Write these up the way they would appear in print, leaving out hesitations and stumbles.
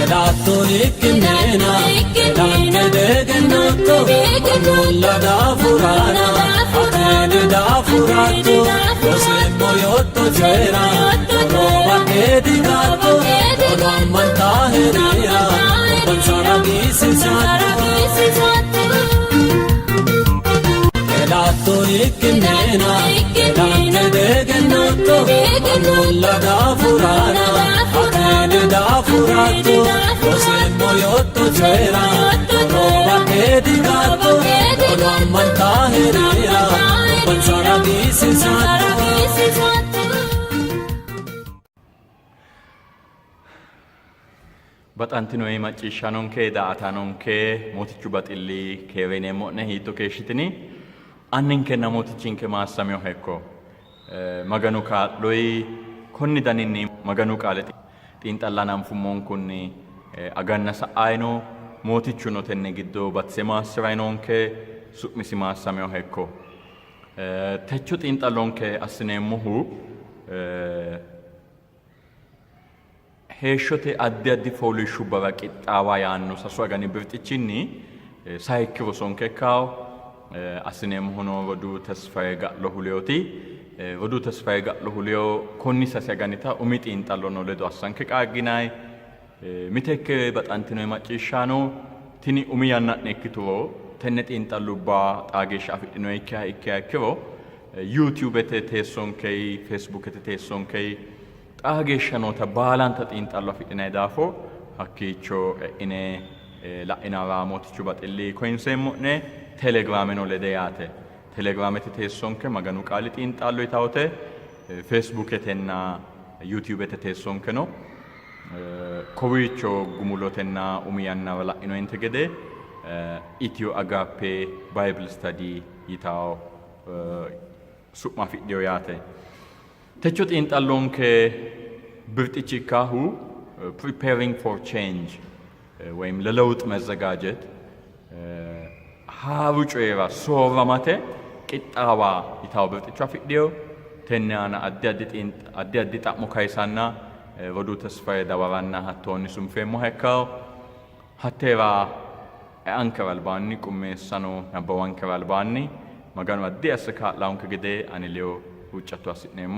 Elato ikimena Elante degenotto Manulla da furana Atene da furato Rosemmo yotto c'era Roma che di gatto Olo ammanta herira Bansara bisi satto Elato ikimena Elante degenotto Manulla da furana Atene da furato Rosemmo yotto c'era Roma che di gatto Olo ammanta herira Bansara bisi satto Baxantino macciishsha nonke daata nonke mootichu baxilli keeveneemmo'ne hiitto keeshshitini anninkenna mootichinke maassameo hekko maganu kaa'loyi konni daninni maganu qaale xiinxallaan anfummoon kunni aganna sa'ayino mootichu no tenne giddo batse maassirayinonke su'misi maassameo hekko techo xiinxallonke assineemmohu heeshshote addi addi fooliishshubbara qixxaawa yaanno sasu agani birxichinni sayikkiro rosonke ikkaawo assineemmohuno rodu tesfaye ga'lo huleyooti rodu tesfaye ga'lo huleyo konni sase aganita umi xiinxallono ledo assanke qaagginayi mitekke baxantinoyi macciishshaano tini umi yanna'ne ikkituro tenne xiinxallubba xaageeshsha afidhinoyi ikkiha ikkiro yuutubete teessonkeyi feesbuukete teessonkeyi xaageeshsha noota baalanta xiinxallo afidhinayi daafo hakkiicho e'ine la'inara mootichu baxilli koyinseemmo'ne telegiraameno lede yaate telegiraamete teessonke maganu qaali xiinxallo yitawote feesbuuketenna yuutubete teessonke no kowiicho gumulotenna umi yannara la'inoyinte gede Ethio Agape Bible Study yitawo su'ma afidhiyo yaate techo xiinxallonke birxichi ikkaahu preparing for change ወይም ለለውጥ መዘጋጀት ሀሩ ጮራ ሶራማቴ ቂጣዋ ይታው ብርጥቻ ፊዲዮ ተናና አዲ ጣሙ ካይሳና ወዱ ተስፋዬ ዳዋራና ሀቶኒ ሱምፌሞ ሄካው ሀቴራ አንከራል ባኒ ቁሜሳኖ ናባዋን ከራል ባኒ ማጋኑ አዲ አስካ ላውን ከገደ አንሊዮ ውጨቱ አስነሞ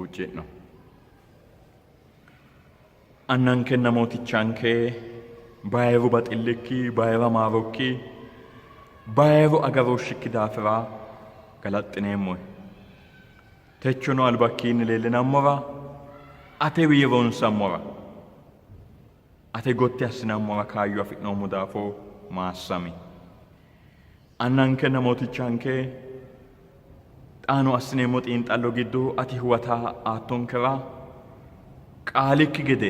ውጭ ነው አናንከ ነሞቲቻንከ ባይሩ ባጥልኪ ባይራ ማሮኪ ባይሩ አጋሮሽኪ ዳፍራ ገላጥኔሞ ተቾኖ አልባኪን ለለናሞራ አቴ ዊሮን ሳሞራ አቴ ጎቴ አስናሞራ ካዩ አፍቅኖ ሙዳፎ ማሳሚ አናንከ ነሞቲቻንከ ጣኑ አስኔሞ ጢንጣሎ ጊዶ አቲ ሁዋታ አቶንከራ ቃልክ ገደ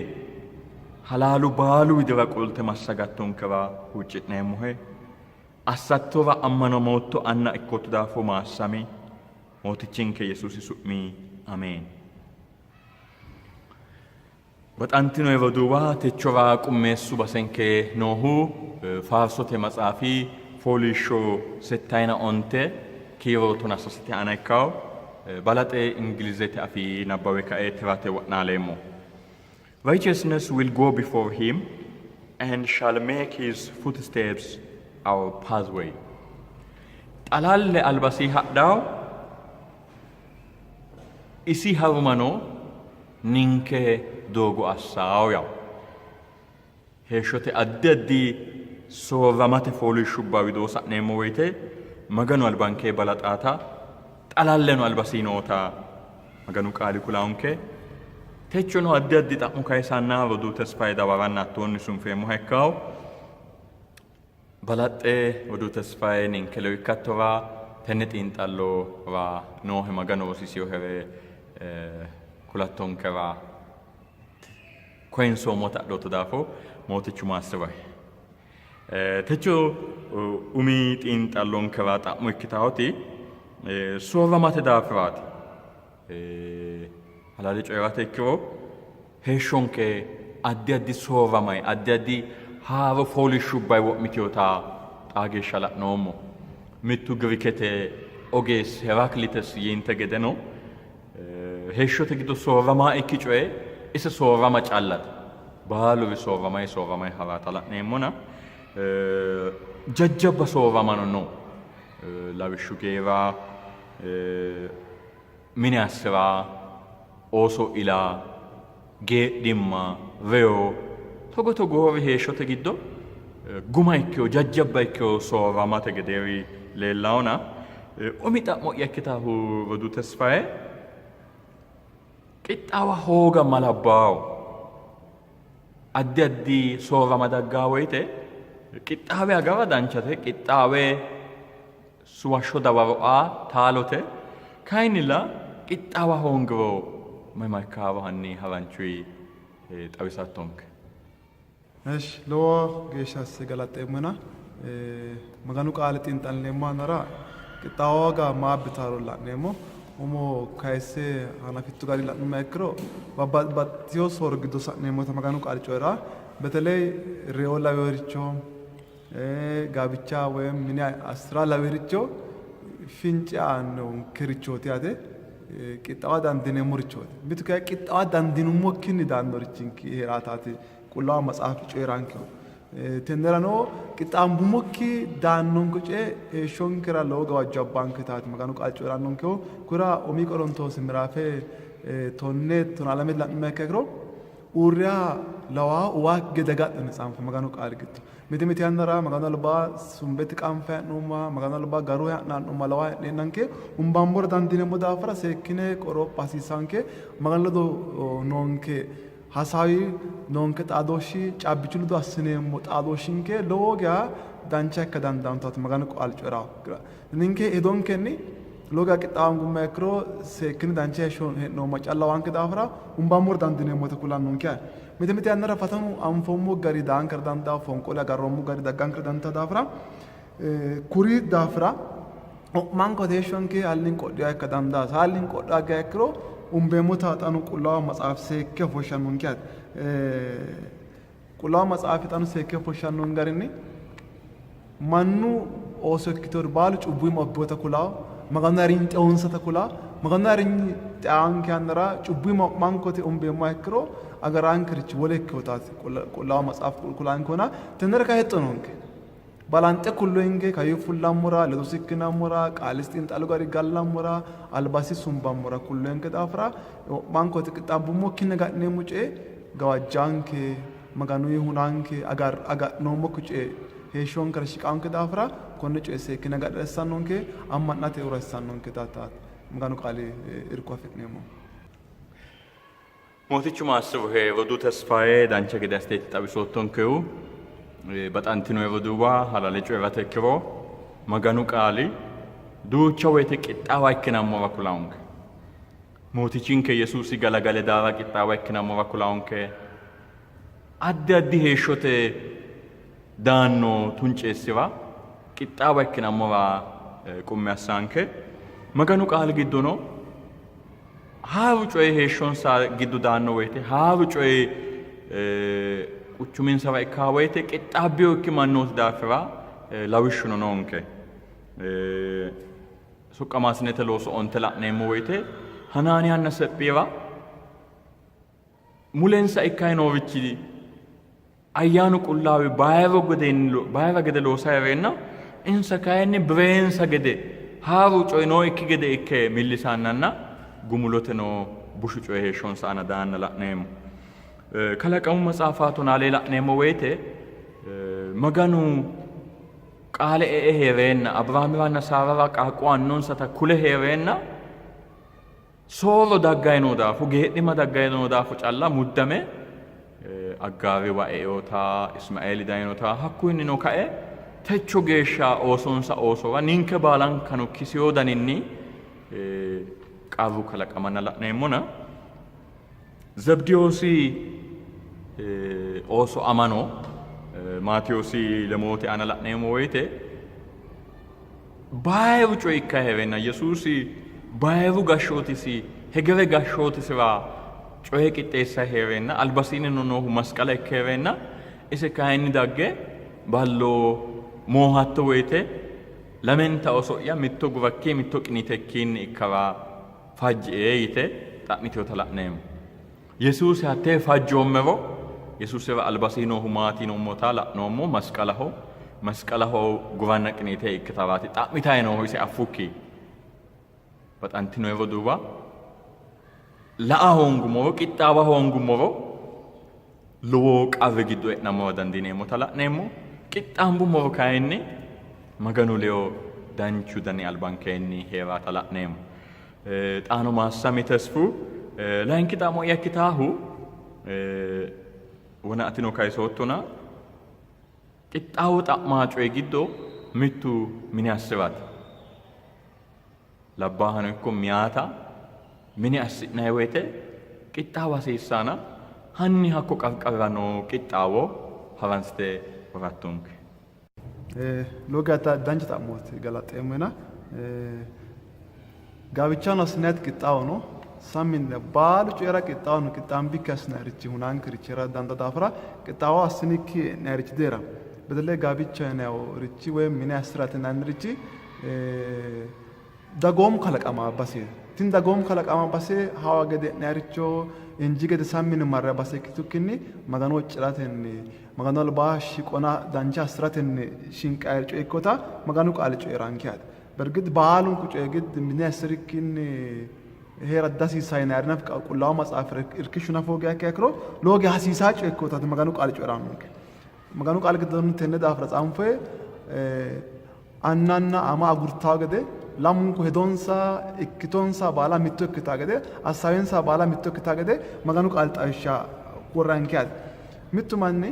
halalu balu idira qolte massagaatonkera huucci'neemmohe assattora ammano mootto anna ikkottu daafo maassami mootichinke yesuusi su'mi ameen baxantino eroduwa techora qummeessu basenke noohu faarsote matsaafi fooliishsho settayina onte kiiro tonasosete ana ikkawo balaxe ingilizete afii nabbawe ka'e tirate wa'naaleemmo Righteousness will go before him and shall make his footsteps our pathway. Talalle albasi haddaw isi harumano ninke dogo assaw yaw. Heeshote addi sooramate fooliishshubba widoo sa'neemmo woyte maganu albankee balaxaata xalalleno albasi noota maganu qaali kulaawunke techono addi xa'mu kayisanna rodu tesfaye dawaranna attonni sunfeemmo hekkaw balaxxe rodu tesfaye ninkelo ikkattora tenne xiinxallora noohe maganu rosisiyo here kulattonkera koyinsoommo ta'dhoto daafo mootichu maassiray techo umi xiinxallonkera xa'mu ikkitawoti sooramate daafiraati halali coyrate ikkiro heeshshonke addi sooramay addi haaro fooliishshubbay wo'mitiyota xaageeshsha la'noommo mittu girikete ogeessi heraklites yinte gede no heeshshote giddo sooramaa ikki coye ise soorama callate baalu soorramay haraata la'neemmona jajjabba soorramano no lawishshu geeraa mine assiraa ooso ilaa geedhimma reo togoori heeshshote giddo guma ikkeyo jajjabba ikkeyo soorramate gedeeri leellawona umi xa'mo'ya ikkitaahu rodu tesfaye qixxaawa hooga malabbaawo addi soorrama daggaa woyte qixxaawe agara danchate qixxaawe suwashsho dawaro'aa taalote kayinnilla qixxaawa hoongiro mayimarkaawa hanni haranchuyi xawisattonke እሺ lowo geeshsha asse galaxeemmona maganu qaale xiinxalleemmo anara qixxaawoga maabbitaaro la'neemmo umo kayisse hanafittu gari la'nummoha ikkiro babbaxxiteyo soorro giddo sa'neemmota maganu qaali coyiraa beteley reyo laweericho gaabichaa woyim mine assira laweericho fince aannonkerichooti yaate qixxaawa dandineemmorichooti mitu kayi qixxaawa dandinummokkinni daannorichinki heeraataati qullaawa matsaafi coyiraankeho tennerano qixxaambumokki daannonke coye heeshshonkera lowo gawajjo abbaanke taati maganu qaali coyiraannonkeho kura umii qorontoosi miraafe tonne tonaalame la'nummoha ikkiha ikkiro uurriya lawaa uwaa gede gadhane tsaanfe maganu qaali giddo miti yannara maganu albaa sumbetti qaanfe he'numma maganu albaa garuu he'nanumma lawaa he'neennanke umbaambora dandineemmo daafira seekkine qoropha hasiisaanke maganu ledo noonke hasaawi noonke xaadooshshi caabbichu ledo assineemmo xaadooshshinke lowo geya dancha ikka dandaantooti maganu qaali coyiraa ninke hedonkenni lowo geya qixxaawangummoha ikkiro seekkine dancha heeshsho he'noommo calla waanke daafira umbaambora dandineemmote kulannonke miti yannara fatanu anfoommo gari daankara dandaa fonqole agarroommo gari daggaankara dandaa daafira kuri daafira manko heeshshonke hallin qodhiya ikka dandaa hallin qodhaa geya ikkiro umbeemmo taaxanu qullaawa matsaaf seekke ofoshshannonke qullaawa matsaafi xanu seekke ofoshshannon garinni mannu ooso ikkitor baalu cubbuyi mabboota kulaawa maganu arinyi xeewonsata kulaa maganu arinyi xeewaanke yannara cubbuyi mankote umbeemmoha ikkiro agaraankerich wole ikkewotaati qullaawa matsaaf kulaankona tennere ka hexxononke balanxe kulloyinke kayyuu fullammora ledo sikkinammora qaalis xiinxalu gari gallammora albasi sumbammora kulloyinke daafira mankote qixxaabbummokkine ga'neemmo coye gawajjaanke maganuyi hunaanke agadhnoommokki coye heeshshonkera shiqaanke daafira konne coye seekkine agadha hissannonke amma'nate hura hissannonke taataati maganu qaali irko afi'neemmo mootichu maassibuhe rodu tesfaye dancha gede asteeti xawisoottonkehu baxantino yeroduuba halale coyirate ikkiro maganu qaali duucha woyte qixxaawa ikkinammora kulaonke mootichinke yesuusi galagale daara qixxaawa ikkinammora kulaonke addi heeshshote daanno tunceessiwa qixxaawa ikkinammora qumme assaanke maganu qaali giddono haaru coye heeshshonsa giddo daanno woyte haaru coye quchuminsara ikkaa woyte qixxaabbiyo ikki mannooti daafira lawishshuno noonke suqqamaasinete looso onte la'neemmo woyte hanaaniyanna sephiira mulensa ikkayi noorichi ayyaanu qullaawi bayira gede loosa hereenna insa kayinni bireensa gede haaru coye noo ikki gede ikke millisaannanna gumulote noo bushu coye heeshshonsa ana daanna la'neemmo kalaqamu matsaafaatu naalee la'neemmo woyte maganu qaale e'e heereenna abrahaamiranna saarara qaaqqu annonsata kule heereenna soorro daggayinoo daafu geedhima daggayinoo daafu calla muddame aggaariwa e'eyotaa isma'eeli dayinotaa hakku innino ka'e techo geeshsha oosonsa oosowa ninke baalankano kisiyoo daninni qarru kalaqamanna la'neemmona zabdiyoosi ooso amano maatiyoosi lemoote ana la'neemmo woyte bayiru coye ikka hereenna yesuusi bayiru gashshootisi hegere gashshootisira coye qixxeessa hereenna albasiinino noohu masqala ikke hereenna ise kayinni dagge ballo moohatto woyte lamenta oso'ya mitto gurakkii mitto qinitekkiinni ikkara fajji'ee yite xa'miteyota la'neemmo yesuusi hattee fajjoommero Yesus seba albasino humatino motala nomo masqalaho guvanna qinite ikkitabati xa'mitayno hoyse afukki batantino evoduba la'a hongumo qixxaaba hongumo lowo qave giddo e'namo dandineemo tala'neemo qixxaambumo kayinni maganu leo danchu dani albankeenni heera tala'neemo xaano maassami tesfu lainki xaamo yakkitaahu wona atino kaysottona qixxaawo xa'maa coye giddo mittu mini assirate labbaahano ikko miyaata mini assi'nayi woyte qixxaawo hasiissaana hanni hakko qarqarano qixxaawo haransite worattunke ሎጋታ ዳንች ጣሞት ገላጤምና ጋብቻን አስነት ቅጣው ነው ሳሚን ባል ጨራ ቅጣው ነው ቅጣም ቢከስ ነርቺ ሁናን ክርቸራ ዳንታ ዳፍራ ቅጣው አስኒክ ነርቺ ደራ በተለይ ጋብቻ ነው ርቺ ወይም ምን ያስራት እና ነርቺ ዳጎም ከለቀማ ባሴ ቲን ዳጎም ከለቀማ ባሴ ሃዋ ገደ ነርቾ እንጂ ገደ ሳሚን ማራ ባሴ ክቱክኒ ማጋኖ ጭራተን magano albashi qona dancha asraten shinqayr co ikkota maganu qaal co erankiat bergid baalun ku co gid minesrikin hera dasi saynarnaf qullaw matsaf irkishuna foge yakro loge hasisa co ikkota maganu qaal co eranke maganu qaal gidon tenne dafra tsamfe annanna ama agurtaw gede lamun ku hedonsa ikkitonsa bala mitto ikkita gede asawensa bala mitto ikkita gede maganu qaal taisha qorankiat mittu manni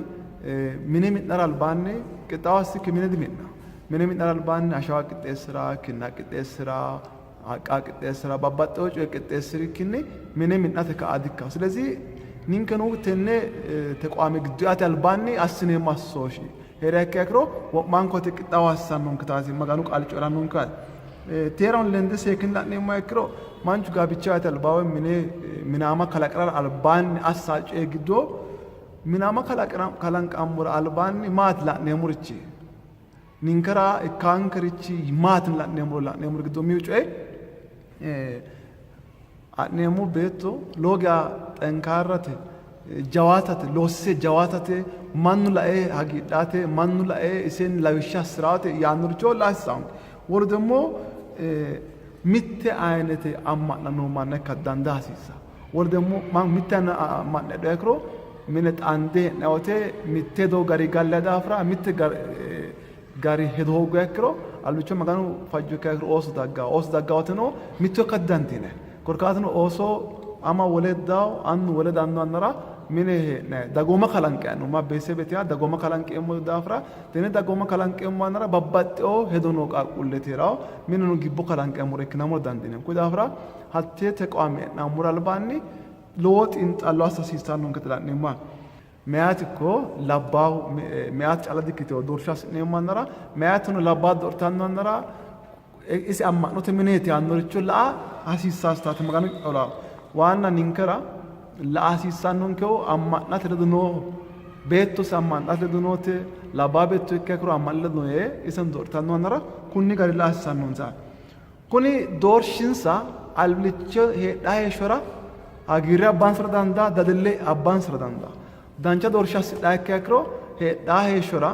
mine mitnar albaanne qixaawasi kimine diminna mine mitnar albaanne ashawa qixxeessira kinna qixxeessira haqqa qixxeessira babbaxxewo coye qixxeessiri kinni mine mitnate ka'adikka ስለዚህ ninkenu tenne teqwaame gidduyaati albaanni assineemmo assooshi heerakki yakiro wo'mankote qixxaawo assannonke taasi maganu qaali coyrannonke teeraon lende seekin la'neemmo yakkiro manchu gaabichaati albaawe mine minaama kalaqirara albaanni assaa coye giddoo minama kalanqamura albaanni maat la'neemurichi ninkara ikaankarichi maat la'neemur giddo miucoe a'neemu beetto looga xenkaarrate jawaatate loosse jawaatate mannu la'e hagiidhaate mannu la'e isen lawishsha assiraate yaannuricho laassaanke wolu demmo mitte aynete amma'nanno manna ikka dandaa hasiissa wolu demmo mitte amma'ne dhekro minet ande naote mitte do gari galle dafra mitte gari hedo gakro allucho maganu fajjo kakro os dagga oteno mitto kaddantine korkatno oso ama woledaw an woled anno annara mine ne dagoma kalanqe anno ma bese betia dagoma kalanqe mo dafra tene dagoma kalanqe mo annara babbaxxo hedo no qaqulletiraw minnu gibbo kalanqe mo reknamo dandine ku dafra hatte teqwame na muralbanni ሎጥ እንጣሉ አሳሲስታን ከተላኔማ ሚያትኮ ለባው ሚያት ጫላዲክቶ ዶርሻስ ነማነራ ሚያትኑ ለባ ዶርታን ነራ እሲ አማኖት ምኔት ያኖርቹ ላ አሲሳስታት መጋኑ ጦላ ዋና ኒንከራ ለአሲሳኑንከው አማናት ለድኖ ቤቱ ሰማናት ለድኖት ለባ ቤቱ ከክሩ አማለድ ነው እሰን ዶርታን ነራ ኩኒ ጋር ለአሲሳኑንሳ ኩኒ ዶርሽንሳ አልብልቸ ሄዳይ ሾራ agirra abban sradanda dadelle abban sradanda dancha dorshas daakakro he dahe shora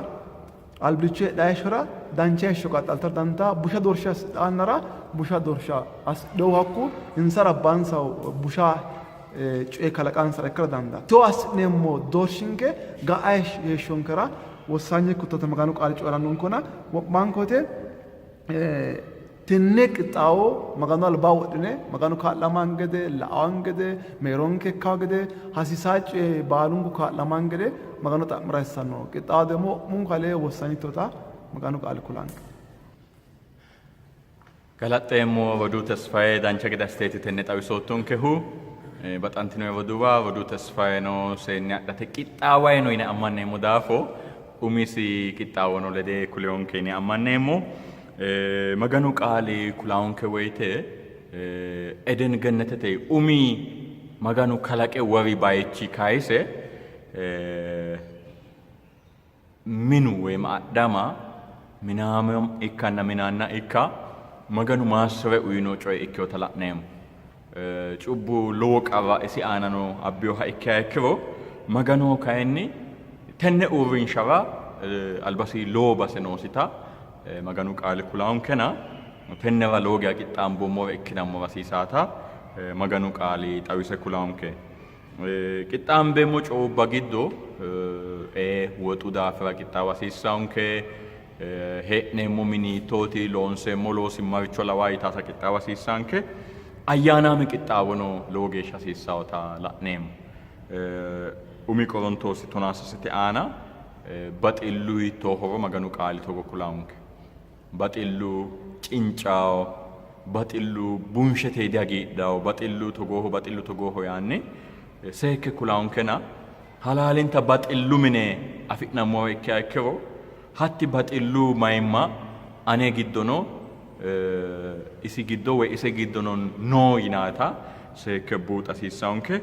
albliche dahe shora dancha shoka altar danta busha dorshas danara busha dorsha as do hakku insara abban saw busha cuye kalaqan sarakra danda to as nemo dorshinge ga aish shonkara ወሳኝ ኩተተ መጋኑ ቃል ጮራን እንኮና ማንኮቴ ትንቅ ጣው መጋኑ አልባው ድነ መጋኑ ካላማንገደ ላአንገደ ሜሮንከ ካገደ ሐሲሳጭ ባሉንጉ ካላማንገደ መጋኑ ታምራይሳን ነው ቅጣው ደሞ ሙን ካለ ወሳኝ ቶታ መጋኑ ቃል ኩላን ገላጤሞ ወዱ ተስፋዬ ዳንቸ ገዳስቴት ተነጣው ሶቶን ከሁ በጣንቲኖ ወዱባ ወዱ ተስፋዬ ነው ሰኛዳተ ቂጣዋይ ነው ይነ አማነሞ ዳፎ ኡሚሲ ቂጣው ነው ለደ ኩሊዮን ከኒ አማነሞ መገኑ ቃሊ ኩላውን ከወይቴ ኤደን ገነተተ ኡሚ መገኑ ከላቀ ወሪ ባይቺ ካይሴ ሚኑ ወይም አዳማ ሚናመም ኢካና ሚናና ኢካ መገኑ ማሰበ ኡይኖ ጮይ ኢክዮ ተላነም ጩቡ ሎቃባ እሲ አናኖ አቢዮ ሃይካክሮ maganoo kayenni tenne uurrin shara albasi loo base noosita maganu qaali kulaa'uun kena tennera loogiyaa qixxaamboommoo ikkinammo rasiisaata maganu qaali xawise kulaa'uun ke qixxaambeemmo coobba giddo woxu daafira qixxaawasiissaa'uun ke hee'neemmo miniitooti loonseemmo loosimmaricho lawaa yitaasa qixxaawasiissaan ke ayyaanaami qixxaawono lowo geeshsha hasiissaawota la'neemmo umi qorontoosi tonaasasete aana baxillu hiittoo horo maganu qaali togo kulaa'uunke baxillu cincaawo baxillu bunshetee dihagiidhaawo baxillu togooho yaanni seekke kulaa'unkena halaalinta baxillu mine afi'nammoo ikkiya ikkiro hatti baxillu mayimma ane giddono isi giddo woy ise giddono noo yinaata seekke buuxasiissaunke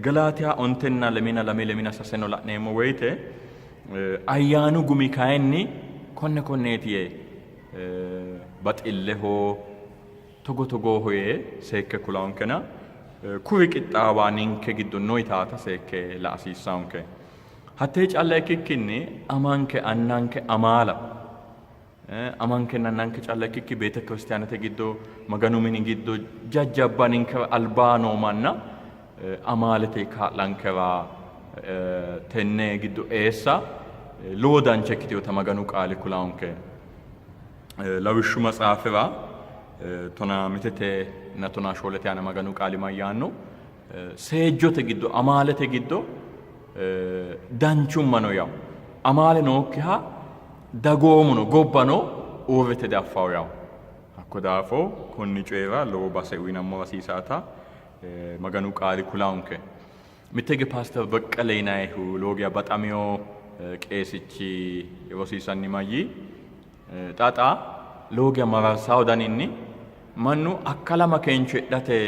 galaatiyaa ontenna lemina saseno la'neemmo woyte ayyaanu gumi kayenni konneetiye baxilleho togooho yee seekke kulaa'unkena kuri qixxaawaa ninke giddo noo yitaata seekke la'asiissaunke hattee calla ikkikkinni amanke annanke amaala amanke annanke calla ikkikki beete kiristiyaanete giddo maganu mini giddo jajjabba ninkera albaanoo manna amaalete kaa'lankera tenne giddo eessa lowo dancha ikkitewota maganu qaali kulaa'unke lawishshu matsaafira tona mitete na tona shoolete aana maganu qaali mayyaanno seejjote giddo amaalete giddo danchummano yaw amaale nookkiha dagoomuno gobbano uurrite daffawo yaw hakko daafo konni coyira lowo base uyinammo rasiisaata maganu qaali kulaa'unke mittege pastor beqqele yinayihu loogiya baxamiyo qeesichi rosiisanni mayyi xaxa loogiya mararsaa odaninni mannu akkalama keencho hidhate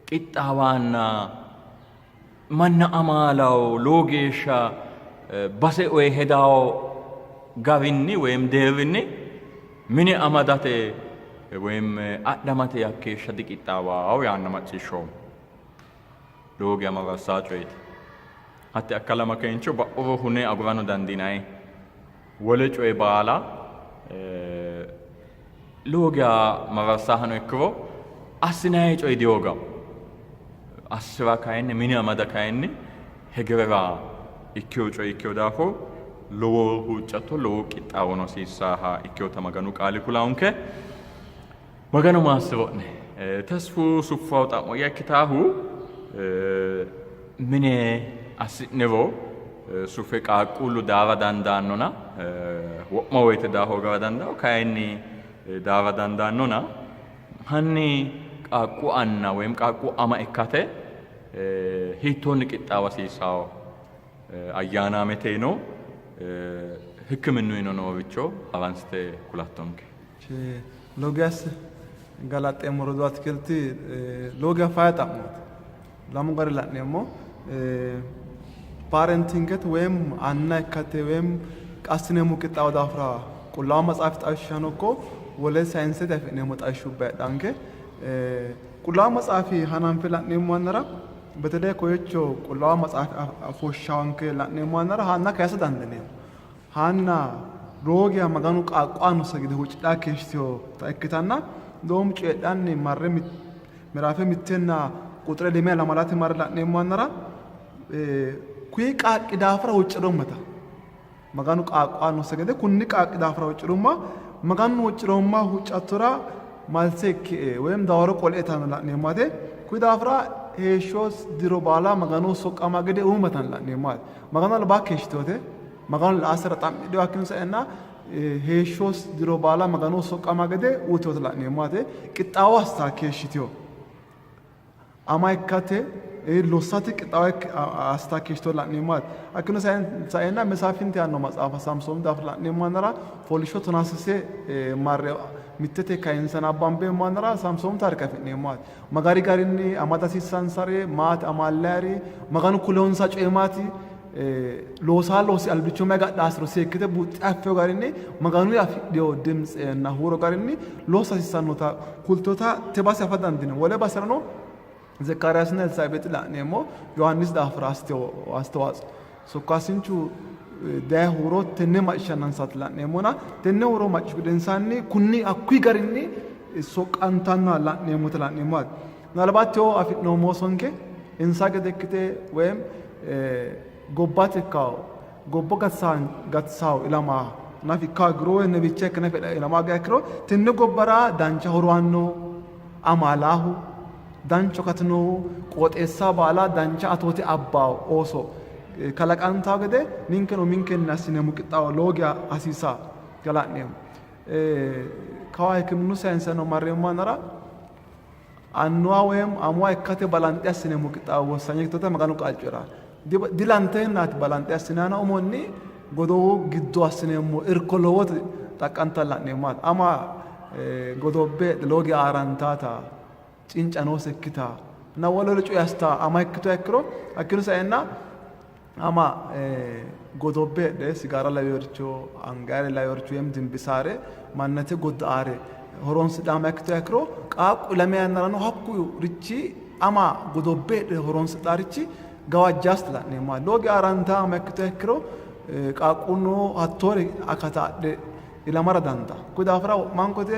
qixxaawaanna manna amaalawo lowo geeshsha base oye hedawo garinni woyim deerinni mine amadate woyim adhamate yakkeeshsha diqixxaawaawo yaanna macciishshoomo lowo geya mararsaa coyiti hatti akkalama keencho ba'uro hune agurano dandinayi wole coye baala lowo geya mararsaa hano ikkiro assinayi coye diyogawo assira kayenni mini amada kayenni hegerera ikkeyo coye ikkeyo daafo lowo huuccatto lowo qixxaawono hasiissaaha ikkeyota maganu qaali kulaa'unke maganu maassiro'ne tesfu suffawo xa'moyya ikkitaahu mine assi'niro sufe qaaqquullu daara dandaannona wo'ma woyte daahogara dandaa'o kayenni daara dandaannona hanni qaaqqu anna woyim qaaqqu ama ikkate hiittoonni qixxaawasiisaawo ayyaanaameteeno hikkiminnu ino noowicho avansite kulattonke logiyas galaxeemmo rodu atikilti logiya faya xa'mooti lamu gari la'neemmo parentingete woyim anna ikkate woyim qassineemmo qixxaawo daafira qullaawa maxaafi xawishshano ikko wole sayinsete afi'neemmo xawishshubba heedhanke qullaawa maxaafi hananfe la'neemmo annara betele koyecho qullaawa maxaafi afoshshawanke la'neemmo annara haanna kayisa dandineemmo haanna loogiya maganu qaaqqaanno sagide huucidhaa keeshshitiyo ta ikkitanna doom ceedhanni marre miraafe mittenna quxure limee lamalate marre la'neemmo annara kuyi qaaqqi daafira huuccirommata maganu qaaqqaanno sagide kunni qaaqqi daafira huuccirumma maganu huucciromma huuccattora malse ikki'e woyim dawaro qol'etanno la'neemmote kuyi daafira heeshshos diro baala maganu soqqama gede uumatan la'neemmote maganu albaa keeshshitoote maganu la'asira xam'idhiyo hakkinu sa'enna heeshshos diro baala maganu soqqama gede uutewota la'neemmote qixxaawo astaa keeshshitiyo ama ikkate lossati qixxaawo astaa keeshshitoo la'neemmote hakkinu sa'enna mesaafinti yaanno maxaafa samsoomni daafira la'neemmo annara fooliishsho tonaasise marre mittete kayinsana abbambeemmo annara samsoomni taarika afi'neemmote magari garinni amada hasiissansare maati amaallayari maganu kuleonsa coymaati loosaa loosi albicho mega dhaasiro seekkite buuxxi affeyo garinni maganu afidhiyo dimtsenna huuro garinni loosa hasiissannota kultota te base afa dandine wole baserano ዘካርያስና ኤልሳቤጥ ላኔሞ ዮሐንስ ዳፍራ አስተዋጽ ሶካሲንቹ ዳሁሮ ተነ ማሽናን ሳትላኔሞና ተነ ወሮ ማች ጉደንሳኒ ኩኒ አኩይ ጋርኒ ሶቃንታና ላኔሞ ተላኔሞ ምናልባት ዮ አፊት ነው ሞሶንኬ እንሳገደክቴ ወይም ጎባትካው ጎቦ ጋትሳው ኢላማ ናፊካ ግሮ ነብቼ ከነፈ ኢላማ ጋክሮ ተነ ጎበራ ዳንቻ ሆሯኖ አማላሁ ዳንቾ ከትኖ ቆጤሳ ባላ ዳንቻ አቶቴ አባው ኦሶ ከለቃንታ ገደ ሚንከኖ ሚንከናስነ ሙቅጣው ሎጊያ አሲሳ ገላኔም ከዋይ ክምኑ ሳይንስ ነው ማረማ ነራ አንዋ ወይም አሟ እከተ ባላንጤስነ ሙቅጣው ወሳኝክቶተ መጋኑ ቃልጭራ ዲላንቴናት ባላንጤስናና ኦሞኒ ጎዶ ግዶ አስነሙ እርኮሎወት ታቃንታላኔማት አማ ጎዶቤ ሎጊያ አራንታታ ጭንጫኖ ሰክታ እና ወለልጩ ያስታ አማይክቶ ያክሮ አክኑ ሳይና አማ ጎዶቤ ሲጋራ ላይ ወርቾ አንጋሪ ላይ ወርቾ ድንብሳሬ ማነቴ ጎዳአሬ ሆሮን ስዳማ ያክቶ ያክሮ ቃቁ ለሚያነራ ነው ሀኩ ርቺ አማ ጎዶቤ ሆሮን ስዳርቺ ጋዋጃስ ላኔማ ሎጊ አራንታ አማይክቶ ያክሮ ቃቁኖ አቶሪ አካታ ኢላማራ ዳንታ ኩዳፍራ ማንኮቴ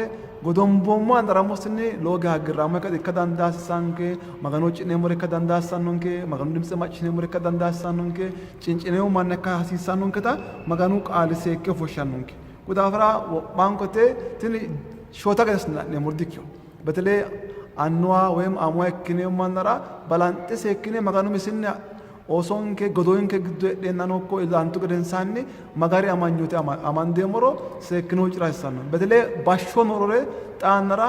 ጎዶምቦሞ አንደራሞስኒ ሎጋ ግራማ ከዳንዳሳንኬ ማጋኖጭ ነሞሬ ከዳንዳሳኖንኬ ማጋኑ ድምጽ ማጭ ነሞሬ ከዳንዳሳኖንኬ ጭንጭኔው ማነካ ሐሲሳኖንከታ ማጋኑ ቃልሴ ከፎሻኖንኬ ኩዳፍራ ማንኮቴ ትን ሾታ ገስና ነሞርዲኪዮ በተለይ አንዋ ወይም አሟይ ክኔው ማንራ ባላንጤ ሰክኔ ማጋኑ ምስና ኦሶንኬ ጎዶንኬ ግዶ ደናኖኮ ኢላንቱ ገደንሳኒ ማጋሪ አማኞቴ አማንዴሞሮ ሰክኖ ጭራይሳን በተለይ ባሾ ኖሮሬ ጣንራ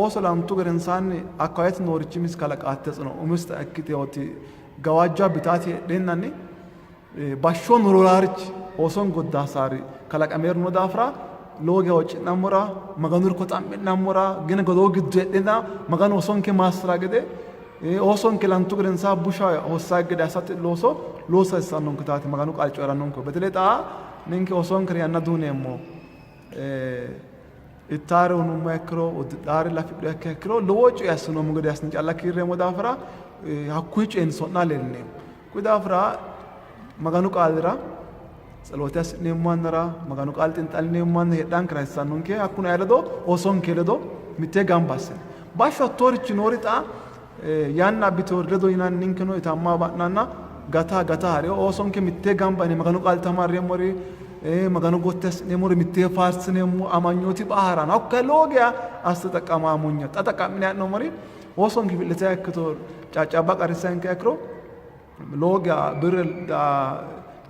ኦሶላንቱ ገደንሳኒ አካየት ኖርቺ ምስ ካለቃተጽ ነው ኡምስት አክቴውቲ ጋዋጃ ቢታቲ ደናኒ ባሾ ኖሮላርች ኦሶን ጎዳሳሪ ካለቃሜር ነው ዳፍራ ሎጌ ወጭ ናሞራ ማጋኑር ኮጣም ናሞራ ግን ጎዶ ግዶ ደና ማጋኑ ኦሶንኬ ማስራገደ ኦሶን ከላንቱ ግረንሳ ቡሻ ሆሳገደ አሳት ሎሶ ሳኖን ከታት ማጋኑ ቃል ጮራኖን ኮ በተለጣ ነንከ ኦሶን ከሪያና ዱኔሞ ኢታረው ነው ማይክሮ ዳር ላፊ ያከክሮ ለወጭ ያስኖ ሙገድ ያስንጫላ kiire ሞዳፍራ አኩጭ እንሶና ለኔ ኩዳፍራ ማጋኑ ቃልራ ጸሎታስ ነማንራ ማጋኑ ቃል ጥንጣል ነማን ሄዳን ክራይሳኖን ከ አኩና ያለዶ ኦሶን ከለዶ ሚቴ ጋምባስ ባሾ ቶርች ኖሪጣ ያና ቢቶር ለዶይና ንንከኖ የታማ ባናና ጋታ አሪዮ ኦሶን ከሚቴ ጋምባኔ ማጋኑ ቃል ተማሪ ሞሪ ማጋኑ ጎተስ ነሞሪ ሚቴ ፋርስ ነሙ አማኞቲ ባህራን አከሎጊያ አስተጠቃማ አሙኛ ተጠቃምን ያ ነው ሞሪ ኦሶን ከቢለታ ያክቶ ጫጫባ ቀርሰን ከክሮ ሎጊያ ብርል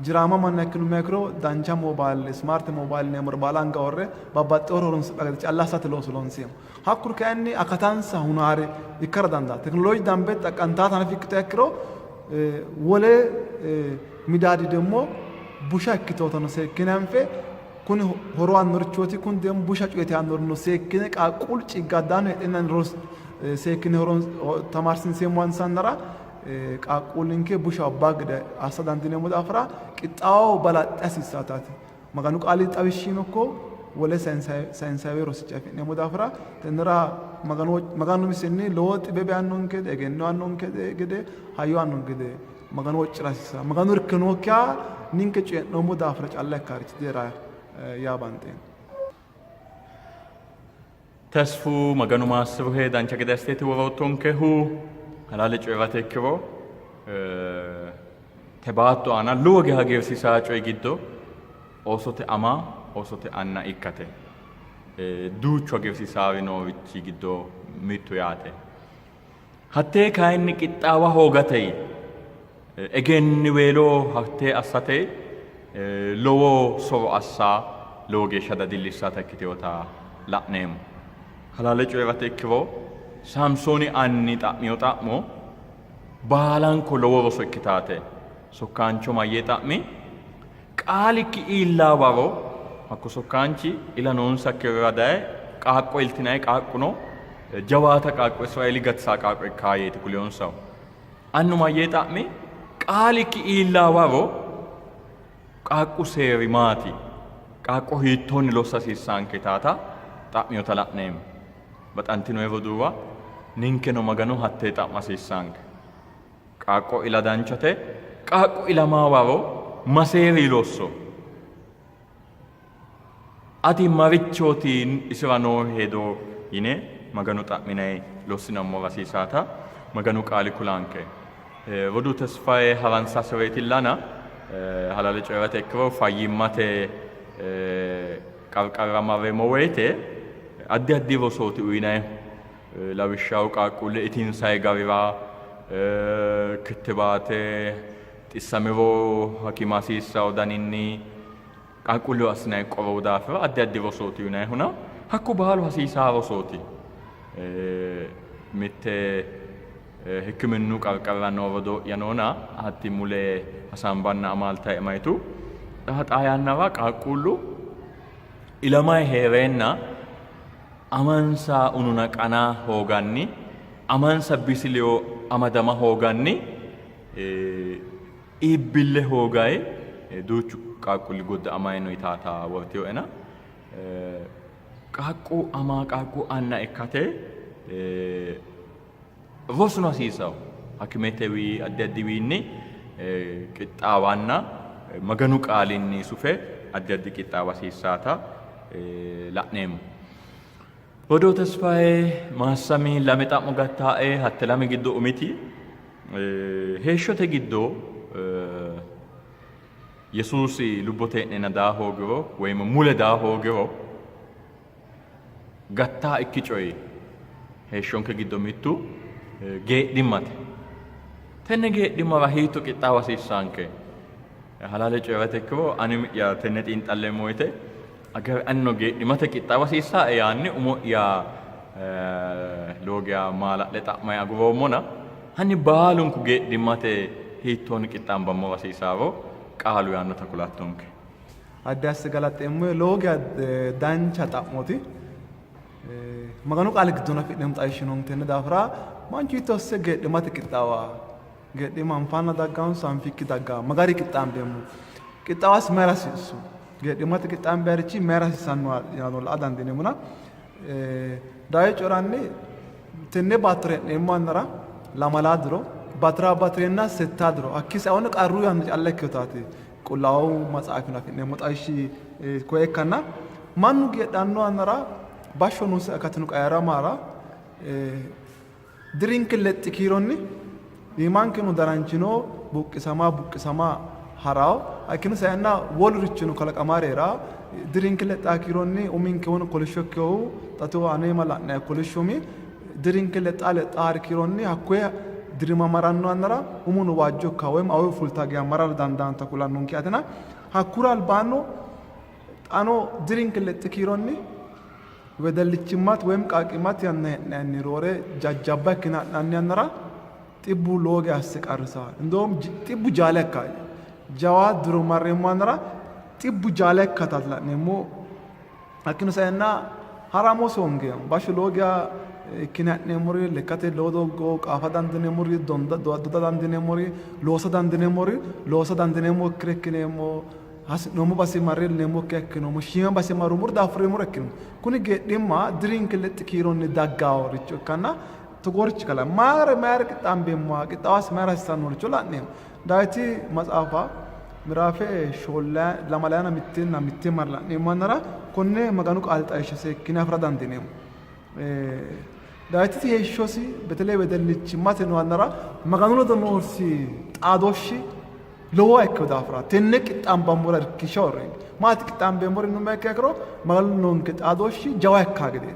ጅራማ ማናክሉ ማክሮ ዳንቻ ሞባይል ስማርት ሞባይል ነምር ባላንጋ ወረ ባባጦሮን ሰጣገ ጫላሳት ሎስሎን ሲም ሀኩር ከያኒ አካታንሳ ሁናሪ ይከረዳንዳ ቴክኖሎጂ ዳምቤ ተቀንታ ታንፊክቶ ያክሮ ወለ ሚዳዲ ደሞ ቡሻ ክቶተነ ሰከናንፈ ኩን ሆሮዋን ምርቾቲ ኩን ደም ቡሻ ጩየት ያኖርኖ ሰከነ ቃቁል ጭጋዳነ እነን ሮስ ሰከነ ሆሮን ተማርስን ሲሟን ሳነራ ቃቁልንከ ቡሻ ባግደ አሰዳንዲነ ሙዳፍራ ቅጣው ባላጣስ ይሳታት ማጋኑ ቃሊ ጣብሽኖኮ ወለ ሳይንሳዊ ሮስጫፊ ነሙዳፍራ ተንራ ማጋኑ ምስኒ ለወጥ በቢያኖንከ ደገኑ አኖንከ ገደ ሃዩአኖን ገደ ማጋኑ ወጭራሲሳ ማጋኑ ርከኖኪያ ኒንከ ጨ ነሙዳፍራ ጫላ ካርች ደራ ያባንቴ ተስፉ ማጋኑ ማስብ ሄ ዳንቻ ገዳስቴት ወሮቶንከሁ አላለ ጨዋታ ከቦ ተባቶ አና ሎጌ ሀገር ሲሳጮ ይግዶ ኦሶቴ አማ ኦሶቴ አና ይከተ ዱቹ ሀገር ሲሳዊ ነው እቺ ግዶ ሚቱ ያተ ሀቴ ካይን ቂጣዋ ሆገተይ እገን ዌሎ ሀቴ አሳቴ ሎዎ ሶ አሳ ሎጌ ሸዳዲልሳ ተክቴውታ ላኔም አላለ ጨዋታ ከቦ ሳምሶኒ አኒ ጣሚዮ ጣሞ ባላን ኮሎወሮ ሶክታተ ሶካንቾ ማየ ጣሚ ቃልኪ ኢላ ባቦ አኮ ሶካንቺ ኢላ ኖን ሰከራዳይ ቃቆ ኢልቲናይ ቃቁኖ ጀዋታ ቃቆ እስራኤሊ ገትሳ ቃቆ ካየት ኩሊዮን ሰው አኑ ማየ ጣሚ ቃልኪ ኢላ ባቦ ቃቁ ሴሪ ማቲ ቃቆ ሂቶን ሎሳ ሲሳን ከታታ ጣሚዮ ተላኔም በጣንቲኖ የወዱዋ ninkeno maganu hattee xa'masiissaanke qaaqqo ila danchate qaaqqo ilamaa waro maseeri losso ati marichooti isira noo hedo yine maganu xa'minay lossinammo rasiisaata maganu qaali kulaanke wodu tesfaye haransa sireetillana halale coyrate ikkiro fayyimmate qarqarramarreemmo woyte addi addi rosooti uyinayi lawishshaho qaaqquulle itiinsayi garira kittibaate xissamiro hakima hasiissawo daninni qaaqquulleho assinayi qorowu daafira addi addi rosooti uyinayi huna hakku baalu hasiisaa rosooti mitte hikkiminnu qarqarranno rodoo'ya noona hatti mule hasaambanna amaaltayi maytu xaa yannara qaaqquullu ilamayi heereenna amansa ununa qanaa hooganni amansa bisileo amadama hooganni ibbille hoogaye duuchu qaaqquulli godda amayino itaata wortiyo'ena qaaqqu amaa qaaqqu anna ikkate rosuno hasiisawo hakimetewi addi addiwiinni qixxaawanna maganu qaalinni sufe addi addi qixxaawa hasiissaata la'neemmo odoo tesfaye maassami lame xa'mo gattaa'e hatte lame giddo umiti heeshshote giddo yesuusi lubbote'nena daa hoogiro woyim mule daa hoogiro gattaa ikki coyi heeshshonke giddo mittu geedhimmate tenne geedhimmara hiitto qixxaawa hasiissaanke halaale coyrate ikkiro ani mi'ya tenne xiinxalleemmo woyte agar anno geedhimate qixxaawa hasiissaa'e yaanni umo'ya loogiya maala'le xa'mayi aguroommona hanni baalunku geedhimmate hiittoonni qixxaambammo hasiisaaro qaalu yaannota kulattonke addi asse galaxeemmo loogiya dancha xa'moti maganu qaali giddoon afidheemu xawishshinoon tenne daafira manchu hiitto asse geedhimate qixxaawa geedhima anfaanna daggaun sanfikki dagga magari qixxaambeemmo qixxaawas mayra hasiissu geedhimate qixxaambeerichi mayra hasiissanno yaano la'a dandiineemmona daaye coranni tenne baatire he'neemmo annara lamalaa diro batireenna settaa diro akkisi awonni qarruu yaanno calla ikkiotaati qullaawu matsaafino afidheemmo xawishshi koye ikkanna mannu geedhanno annara bashsho nuusi akatinu qayaramaara dirinkillexxi kiironni iimaankinu daranchino buqqisamaa haraawo akkinu sayenna wolurichino kalaqamaareera dirinkillexxaa kiironni uminke won kolishshokkehu xatoo aneema la'nayi kolishshumi dirinkillexxaa lexxaari kiironni hakkoye dirima maranno annara umunu waajjokka woyim awe fultagiya marar dandaanta kulannonki atina hakkura albaanno xano dirinkillexxi kiironni wedellichimmat woyim qaaqimmat yanna he'nanni roore jajjabba ikkine ha'nanni annara xibbu looge asse qarrisaa indoom xibbu jaale akka jawaa duro marreemmo annara xibbu jaale akkataat la'neemmo akkinu sayenna haramo songe bashsho loogiya ikkine ha'neemmori lekkate loodo qaafa dandineemmori doda dandineemmori loosa dandineemmo ikkire ikkineemmo hasi'noommo base marre leemmo ikke ikkinoommo shiima base marrummur daafureemmor ikkino kuni geedhimma dirinkillexxi kiironni daggaaworicho ikkanna togorichi kala maare qixxaambeemmoha qixxaawas maare hasiissannoricho la'neemmo daawiti matsaafa miraafe lamalayana mittee mar la'neemmo annara konne maganu qaali xawishsha seekkine afira dandineemmo daawititi heeshshosi betelee wedellichimmate no annara maganu ledo noorsi xaadoshshi lowo ikkewo daafira tenne qixxaambammora irkishsha horreenge maati qixxaambeemmori numma ikke ikkiro maganu noonke xaadoshshi jawa ikkaa gede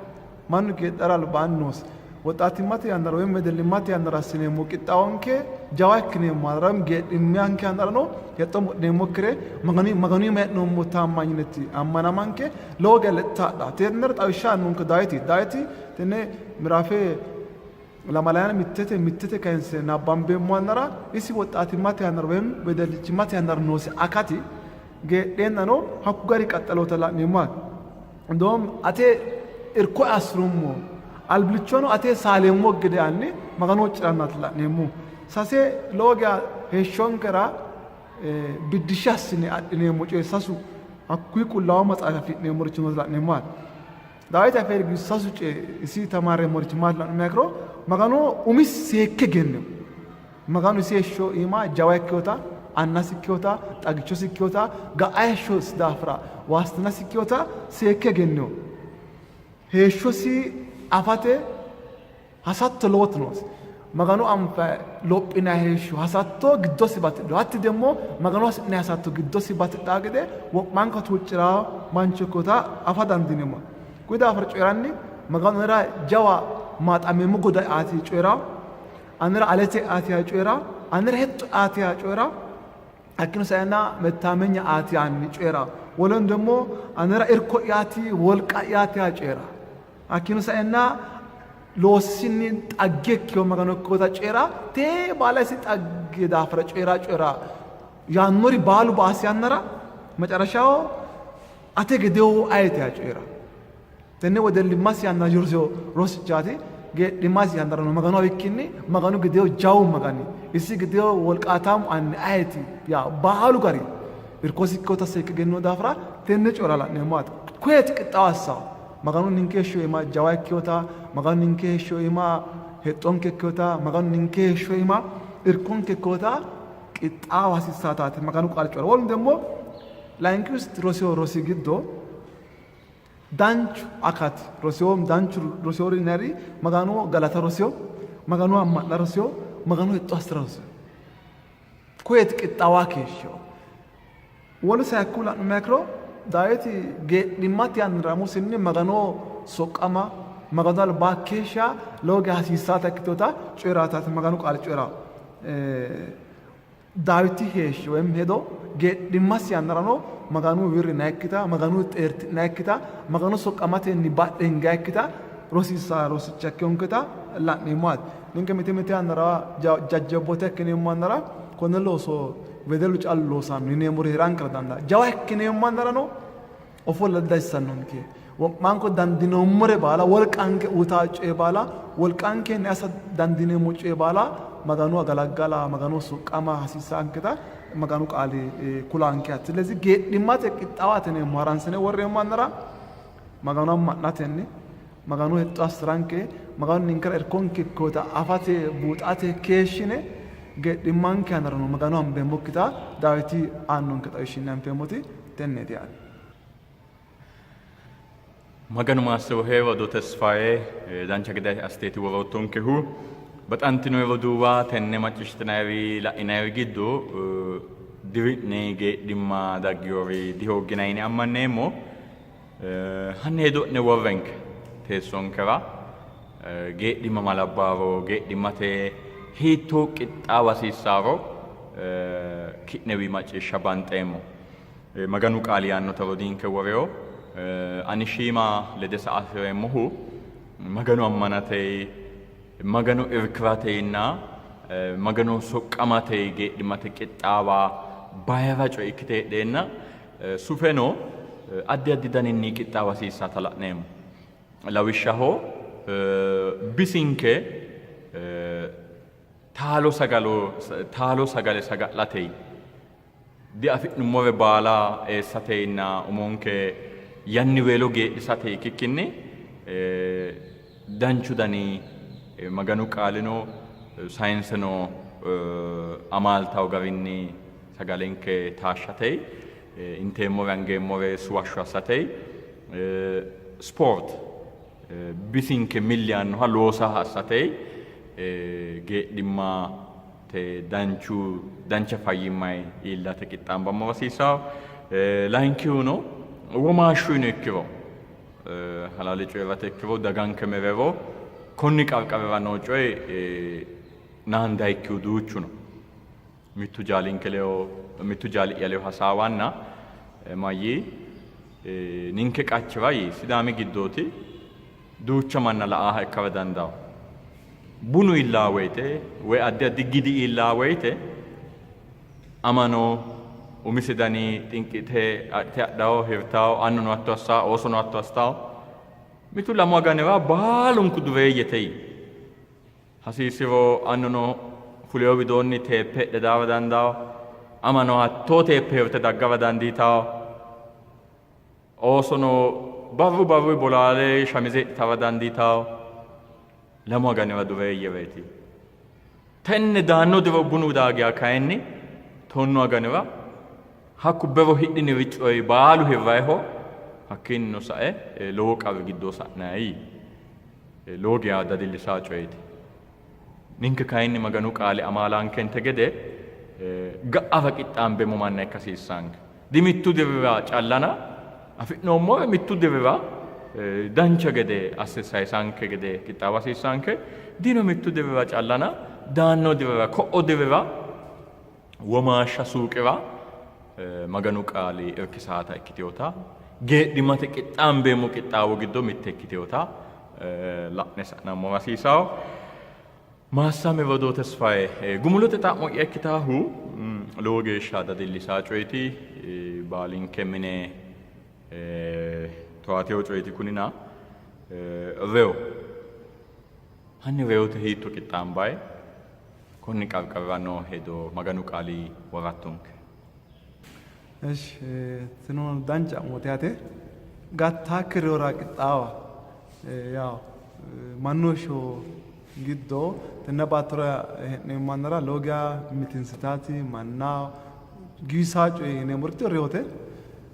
mannu geedhara albaanni noosi woxaatimmate yannara woyim wedellimmate yannara assineemmo qixxaawonke jawa ikkineemmo annara woyim geedhimmeanke annarano hexxo mudheemmo ikkire maganu he'noommo taammanyinetti ammanamanke lowo gelexxaadha tennera xawishsha annunke daawiti tenne miraafe lamalayana mittete kayinse nabbambeemmo annara isi woxaatimmate yannara woyim wedellichimmate yannara noosi akati geedheennano hakku gari qaxxaloota la'neemmoati indoom ate irko assirummo albilichono ate saaleemmo gede anni maganoo cirannati la'neemmo sase loogiya heeshshonkera biddishshe assine adhineemmo coye sasu hakkuyi qullaawa matsaafi afi'neemmorichino la'neemmoati ዳዊት አፈር ቢሳሱጭ እሲ ተማረ ሞርች ማትላን የሚያክሮ መጋኖ ኡሚስ ሲከ ገነው መጋኖ ሲሾ ኢማ ጃዋይኮታ አናስኪዮታ ጣግቾ ሲኪዮታ ጋአይሾስ ዳፍራ ዋስትና ሲኪዮታ ሲከ ገነው ሄሾሲ አፋቴ ሀሳቶ ሎት ነው መጋኖ አምፈ ሎጲና ሄሾ ሀሳቶ ግዶስ ባት ዶአት ደሞ መጋኖ አስና ሀሳቶ ግዶስ ባት ዳገደ ወማንከቱ ውጭራ ማንቸኮታ አፋዳንዲነማ ጉዳ አፍር ጮራኒ መጋኖ ራ ጃዋ ማጣሜ ሙጎዳ አቲ ጮራ አንራ አለቴ አቲ ጮራ አንራ ሄጥ አቲ ጮራ አኪኑ ሳይና መታመኛ አቲ አን ጮራ ወለን ደሞ አንራ እርኮ ያቲ ወልቃ ያቲ ጮራ አኪኑ ሳይና ሎሲኒ ጣጌክዮ መጋኖ ኮታ ጮራ ቴ ባላሲ ጣጌ ዳፍረ ጮራ ጮራ ያኖሪ ባሉ ባስ ያነራ መጨረሻው አቴ ገደው አይት ጮራ ተነ ወደ ሊማስ ያና ጆርሶ ሮስ ጃቲ ሊማስ ያንደረ ነው መጋኖ ቢኪኒ መጋኖ ገደው ጃው መጋኒ እሲ ገደው ወልቃታም አን አይቲ ያ ባሃሉ ጋሪ እርኮሲ ኮታ ሰይክ ገኖ ዳፍራ ተነ ጮራላ ነማት ኩየት ቅጣዋሳ መጋኖ ንንከሾ የማ ጃዋይ ኪዮታ መጋኖ ንንከሾ የማ ሄጦን ከኪዮታ መጋኖ ንንከሾ የማ እርኮን ከኪዮታ ቅጣዋሲ ሳታት መጋኖ ቃል ጮራ ወል ደሞ ላንኪውስ ሮሲ ግዶ ዳንቹ አካት ሮሲዮም ዳንቹ ሮሲዮሪ ነሪ መጋኖ ገላታ ሮሲዮ መጋኖ አማና ሮሲዮ መጋኖ እጣስተራ ሮሲዮ ኩየት ቅጣዋ ከሾ ወሉ ሳይኩላ ማክሮ ዳዊት ዲማት ያን ራሙስኒ መጋኖ ሶቃማ መጋዳል ባኬሻ ሎጋ ሲሳታ ክቶታ ጮራታት መጋኖ ቃል ጮራ ዳዊት ሄሽ ወይም ሄዶ ዲማስ ያንራኖ መጋኑ ዊር ናይክታ መጋኑ ጤርት ናይክታ መጋኑ ሶቃማቴ ኒባደን ጋይክታ ሮሲሳ ሮስቻከውንከታ ላኔማት ንንከ መቴ ያንራ ጃጀቦተ ከኔማንራ ኮነሎሶ vedelu callo sanno ne muri rankra danda jawak ne mandara no ofol daisan non ke manko dandino mure bala wolqanke uta ce bala wolqanke ne asa dandine mu ce bala maganu agalagala maganu suqama hasisa anketa maganu qali kulanke at ስለዚህ ጌድማት ቅጣዋት ne ማራንስነ ወሬ ማንራ maganu ማናተኒ maganu ሄጣስ ራንኬ maganu ንንከር እርኮንኬ ኮታ አፋቴ ቡጣቴ ኬሽኔ gedimman kanarano magano ambe mokita daviti annon kataishin ampemoti tenne dial maganu maso hewa do tesfaye dancha gede asteti woton kehu batantino evoduwa tenne machishtnavi la inavi giddo divne gedimma dagiori dihoginaini ammanemo hanne do ne wovenk tesonkara gedimma malabavo gedimate hito qixxaawasiisaaro kitnewi macciishsha banxeemmo maganu qaali yaanno tarodinke woreo anishima lede sa'afireemmohu maganu ammanatei maganu irkirateinna maganu soqqamatei geedhimate qixxaawa bayra coy ikkite heedheenna sufeno addi addi daninni qixxaawasiisaa tala'neemmo lawishshaho bisinke taalo sagale saga'latei di afi'nummore baala eessateinna umonke yanni weelo geedhisatei kikkinni danchu dani maganu qaalino sayinseno amaaltawo garinni sagalenke taashshatei inteemmore angeemmore suwashsho assatei sport bisinke milli yaannoha loosaha assatei gedimma te dancha fayyimay illate qixxaambammo wasiisaw lainkiuno womaashshuino ikkiro halali coyrate ikkiro daganke mereero konni qarqarira noo coy naandaikkiu duuchuno mittu jaali'yaleyo hasaawanna mayyi ninke qachira yi sidaami giddooti duucha manna la'aaha ikkara dandawo bunu illaa woyte woy addi addi gidi illaa woyte amano umise dani xinqite te adhawo hirtawo annono hatto assaa oosono hatto assawo mitu lamu aganira baalunku dureeyyetei hasiisiro annono fuleyo widoonni teeppe hedhe daara dandawo amano hattoo teeppe hirte daggara dandiitawo oosono barru bolaalee shamizee tava dandiitaw lamu aganiwa dureeyyereeti tenne daanno diro bunu daagiya kayinni tonnu aganiwa hakku bero hidhini riccoy baalu hirrayho hakkiinno sae lowo qawi giddoo sa'nayi lowo geya dadillisaa coyeeti ninke kayinni maganu qaale amaalaankente gede ga'afa qixxaanbeemmo manna ikkasiissaanke dimittu dirira callana afi'noommowe mittu dirira dancha gede assisaysaanke gede qixxaawasiissaanke dino mittu dirira callana daanno dirira ko'o dirira womaashsha suuqira maganu qaali irkisaata ikkitewota geedhimate qixxaanbeemmo qixxaawo giddo mitte ikkitewota la'ne sa'nammo rasiisawo maassame rodoo tesfaye gumulote xa'mo'ya ikkitaahu lowo geeshsha dadillisaa coyeeti baalinke mine towatewo coyeeti kunina rewo hanni rewote hiitto qixxaanbaye konni qarqarranno hedo maganu qaali worattonke እሺ ትኖ ዳንጫ ሞቲያቴ ጋታክሪዮራ ቅጣዋ ያው ማኖሾ ጊዶ ተነባትራ ነማነራ ሎጊያ ሚቲንስታቲ ማና ጊሳጮ ነምርቶ ሪዮቴ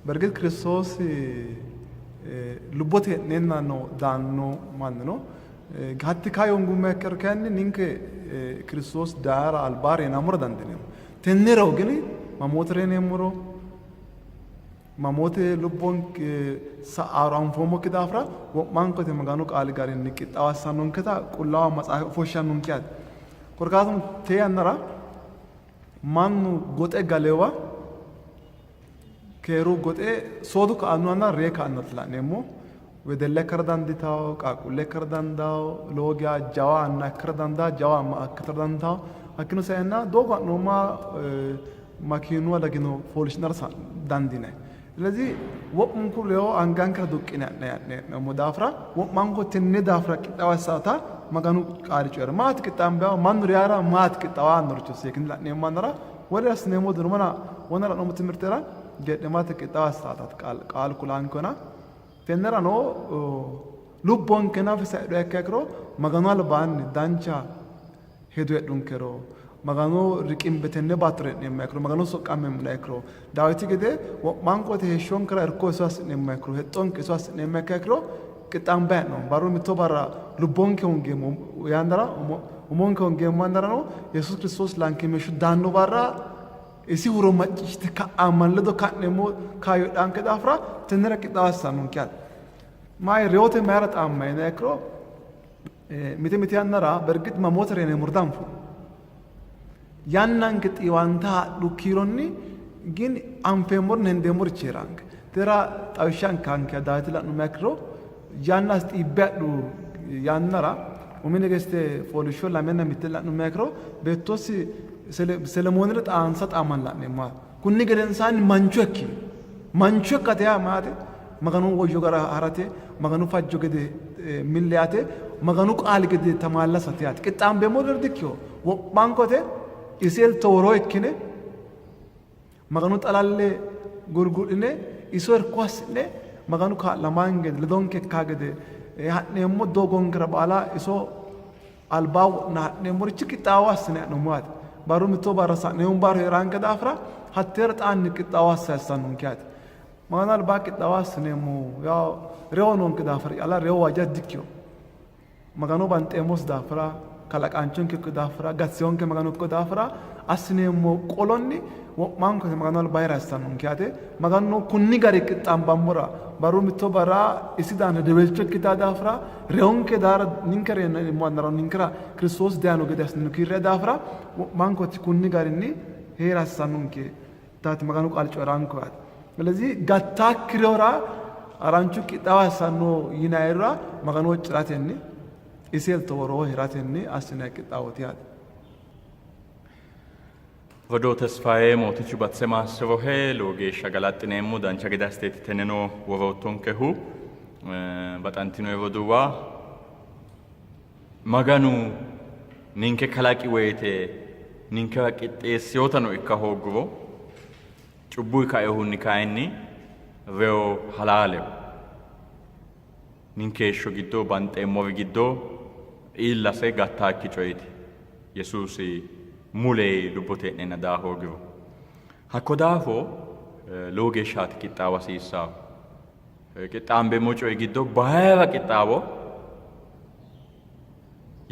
በርግጥ ክርስቶስ ልቦቴ ነና ነው ዳኖ ማን ነው ጋትካዮን ጉመከርከን ኒንከ ክርስቶስ ዳራ አልባር የናምሮ ዳንደነ ተነረው ግን ማሞትሬ ነምሮ mamote lubbon sa'aran fomo kidafra manko te maganu qaali gari niqixawa sanon keta qullawa matsaaf foshanun kiyat korkatum te annara mannu gote galewa keru gote sodu ka anwana re ka annatla nemo wedelle kardanditaw qaqulle kardandaw logya jawa anna kardanda jawa ma aktardantaw akino sayna dogo noma makinu adagino folisnar dandine ስለዚህ ወምኩ ለዮ አንጋንከ ዱቅና ነው ሙዳፍራ ወማንኮ ተነ ዳፍራ ቅጣዋ ሳታ ማጋኑ ቃል ጨር ማት ቅጣም ባው ማን ሪያራ ማት ቅጣዋ ነርቹ ሰክን ላ ነው ማንራ ወደስ ነው ሞድ ነው ማና ወነራ ነው ትምርተራ ገደማት ቅጣዋ ሳታ ቃል ኩላንኮና ተነራ ነው ሉቦን ከና ፈሳዶ ያከክሮ ማጋኑ አልባን ዳንቻ ሄዶ ያዱንከሮ ማጋኑ ሪቂም በተነ ባትረ ነማክሮ ማጋኑ ሶቃም ነማክሮ ዳዊት ገደ ማንቆተ ሄሾን ክራ እርኮ ሷስ ነማክሮ ሄጦን ሷስ ነማካክሮ ቅጣም ባይ ነው ባሩ ምቶባራ ሉቦን ከወንጌሞ ያንደራ ኡሞን ከወንጌሞ ማንደራ ነው ኢየሱስ ክርስቶስ ላንከ መሹ ዳኖ ባራ እሲ ሁሮ ማጭሽተ ከአማለዶ ካነሞ ካዮ ዳንከ ዳፍራ ተነረ ቅጣዋሳ ነው ኪያል ማይ ሪዮተ ማራጣ ማይ ነክሮ ሚቴ ያንደራ በርግጥ ማሞተረ ነው ሙርዳንፉ ያናን ቅጥዋንታ ሉኪሮኒ ግን አንፌሞር ነንደሞር ቼራንክ ተራ ጣውሻን ካንከ ዳትላ ነው ማክሮ ያናስ ጥበዱ ያነራ ወመነገስተ ፎልሾ ለመና ሚተላ ነው ማክሮ በቶስ ሰለሞን ለጣ አንሰጣ ማላ ነማ ኩኒ ገደንሳን ማንቾ ከቲያ ማቴ መገኑ ወጆ ጋራ አራቴ መገኑ ፋጆ ገደ ሚልያቴ መገኑ ቃል ገደ ተማለሰቲያት ቅጣም በሞደር ድክዮ ወባንኮቴ ኢሴል ተወሮ እክኔ መገኑ ጠላለ ጉርጉድኔ ኢሶር ኳስኔ መገኑ ካላማንገ ለዶንከ ካገደ ያኔሞ ዶጎንከረ ባላ ኢሶ አልባው ናኔሞ ርችቅጣዋስነ ነው ማለት ባሩ ምቶ ባረሳ ነው ባሩ የራንከ ዳፍራ ሀተር ጣን ቅጣዋስ ያሳኑን ኪያት ማናል ባቅጣዋስነሞ ያው ሬዎኖን ከዳፍራ ያላ ሬው ዋጃ ድክዮ መገኑ ባንጤሞስ ዳፍራ kalaqanchon ke dafra gatsion ke magano ko dafra asne mo kolonni manko ke magano al bayra stanon kyate magano kunni gari kitam bamura baru mitto bara isidana debelcho kita dafra reon ke dar ninkare mo andara ninkara kristos dano ke das nukire dafra manko kunni gari ni hera stanon ke tat magano qal choran ko at ስለዚህ ጋታ ክሮራ አራንቹ ቂጣዋ ሳኖ ይናይራ magano ጭራቴኒ ኢሴል ተወሮ ሂራቴኒ አስነቅጣውቲያት ወዶ ተስፋዬ ሞትቹ ባትሰማስበው ሎጌ ሸገላጥኔሙ ዳንቻ ገዳስቴት ተነኖ ወሮቶንከሁ በጣንቲኖ ወዱዋ መጋኑ ኒንከ ከላቂ ወይቴ ኒንከ ቂጤስ ሲዮታ ነው ኢካሆግቦ ጩቡ ካይሁን ካይኒ reo halaaleo ninkeeshsho giddo banxeemmori giddo iillase gattaakki coyiti Yesuusi mulee lubbote'nenna daahoogiru hakko daafoo lowo geeshshaati qixxaawo hasiissaahu qixxaambeemmo coyi giddo baay'eewa qixxaawo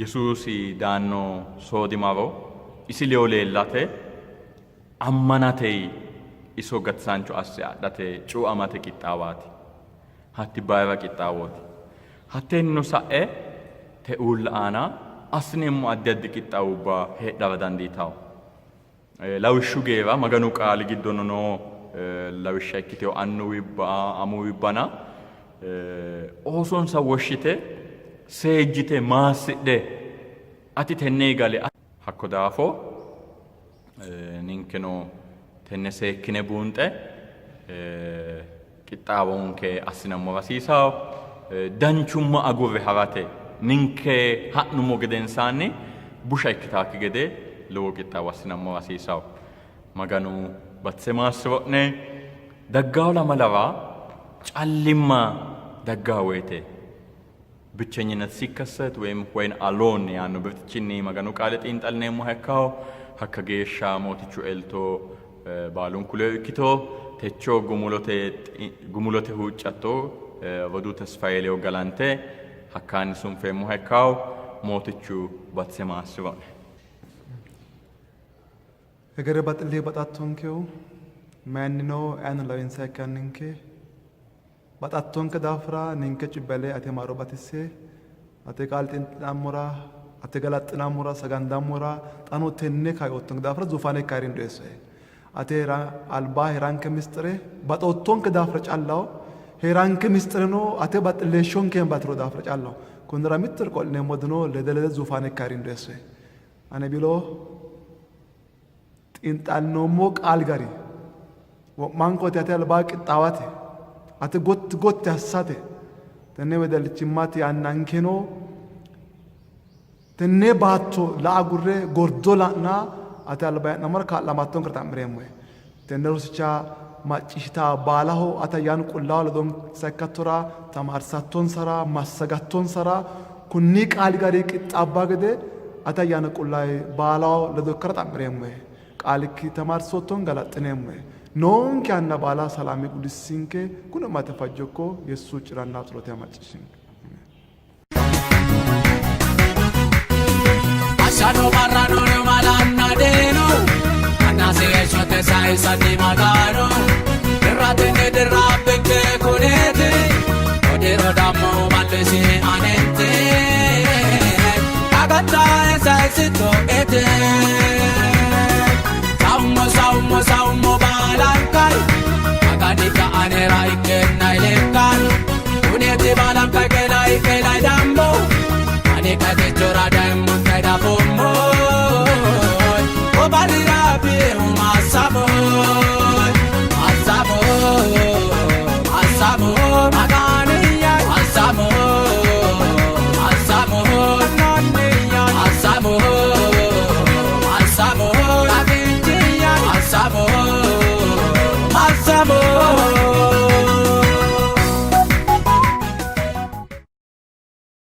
Yesuusi daanno soodimaro isi leyo leellate ammanatei iso gatsaancho asse adhate cuu'amate qixxaawaati hatti baay'eewa qixxaawooti hatteenno sa'e te'uulla aana assineemmo addi addi qixxaawubba heedhara dandiitawo lawishshu geera maganu qaali giddono noo lawishsha ikkiteyo annuwibba amuwibbana oosonsa woshshite seejjite maassidhe ati tenne gale hakko daafo ninkeno tenne seekkine buunxe qixxaawonke assinammora hasiisawo danchumma agurre harate ninke ha'nummo gedensaanni busha ikkitaakki gede lowo qixxaawo assinammora hasiisawo maganu batse maassiro'ne daggaawo lamalara ጫልማ ደጋወይቴ ብቸኝነት ሲከሰት ወይም አሎን ያኑ ብትችኒ መገኑ ቃለጥ እንጠልኔ ሞሐካው ሀከጌሻ ሞትቹ ኤልቶ ባሉን ኩለኪቶ ተቾ ጉሙሎቴ ሁጫቶ ወዱ ተስፋዬሌው ገላንቴ ሀካን ሱንፌ ሞሐካው ሞትቹ ባትሰማስሮን እገረ ባጥሌ ባጣቶንከው ማንኖ አን ለዊንሳ ካንንከ ባጣቶንከ ዳፍራ ንንከ ጭበሌ አቴ ማሮ ባትሴ አቴ ቃልጥን ዳሞራ አቴ ገላጥናሞራ ሰጋንዳሞራ ጣኖ ተነ ካዮቶንከ ዳፍራ ዙፋኔ ካሪን ደሰ አቴ አልባ ሄራንከ ምስጥሬ ባጣቶንከ ዳፍራ ጫላው ሄራንከ ምስጥሬ ነው አቴ ባጥሌሾንከ ባትሮ ዳፍራ ጫላው ኩንድራ ምጥር ቆልኔ ሞድኖ ለደለ ዙፋኔ ካሪን ደሰ አነ ቢሎ ጢንጣልኖሞ ቃል ጋሪ ወማንኮ ታቴ አልባ ቅጣዋቴ አተ ጎት ያሳተ ተነ ወደልችማት ያናንከኖ ተነ ባቶ ላጉሬ ጎርዶላና አተ አልባ ነመር ካላማቶን ከርታምሬም ወይ ተነሩስቻ ማጭሽታ ባላሆ አተ ያን ቁላው ለዶም ሰከቶራ ተማርሳቶን ሰራ ማሰጋቶን ሰራ ኩኒ ቃል ጋሪ ቅጣባ ገደ አተ ያን ቁላይ ባላው ለዶ ከርታምሬም ወይ ቃልኪ ተማርሶቶን ገላጥኔም ወይ non che hanno bala salame gudisinke kuna mate fajjoko yesu ciranna trote amacishin asano marrano no malanna deno anase shote sai sati magaro errate ne derrabe che conete odero dammo mallesi anente agata sai sito ete Saumo balankai Agadika anera ikenna ilekan Uneti balankai kenai dambo Anika techora dambo kaida pommo Obalira bihu masabo